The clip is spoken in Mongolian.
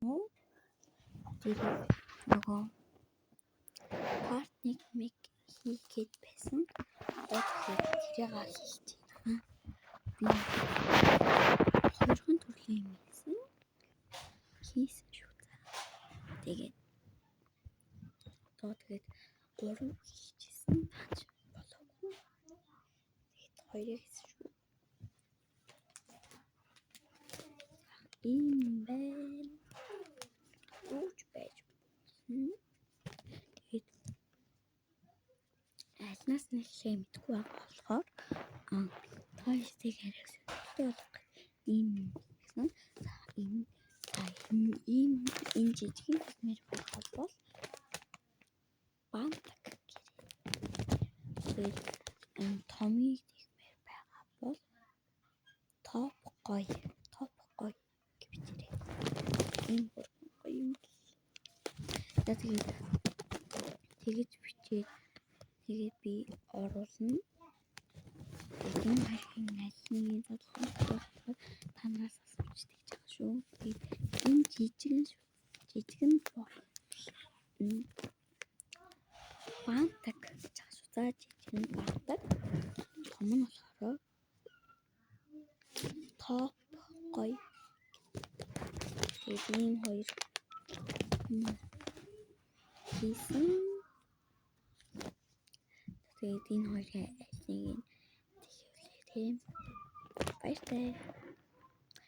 Тэгээд нөгөө партник миг хийгээд байсан. Одоо тэгэхээр тэрийг хийж байна. Би 2 төрлийн юм хийсэн шүү. Тэгээд одоо 3 хийчихсэн бач болоогүй. Тэгээд 2-ыг хийсэн шүү. Ийм байна. Үуч байж. Тэгээд альнаас нь хэлээ мэдгүй байгаа болохоор тойстыг харих сонирхолтой ийм гэсэн. За энэ жижигэн хэлмээр байгаа бол бантак гэрээ. Тэгээд томыг хэлмээр байгаа бол топ гоё гэж бичээрэй. Энэ гоё юм. Тэгээд бичээд тэгээд би оруулна. Энэ харин алины бодлого танаас асууж тэгж байгаа шүү. Энэ жижигэн бантак гэж байгаа шүү. За жижигэн бантак. Том нь болохоор топ гоё. Тэгээд ийм 2 хийсэн. Тэгээд энэ 2-ын алийг нь тэхүүлээ тийм. Баяртай.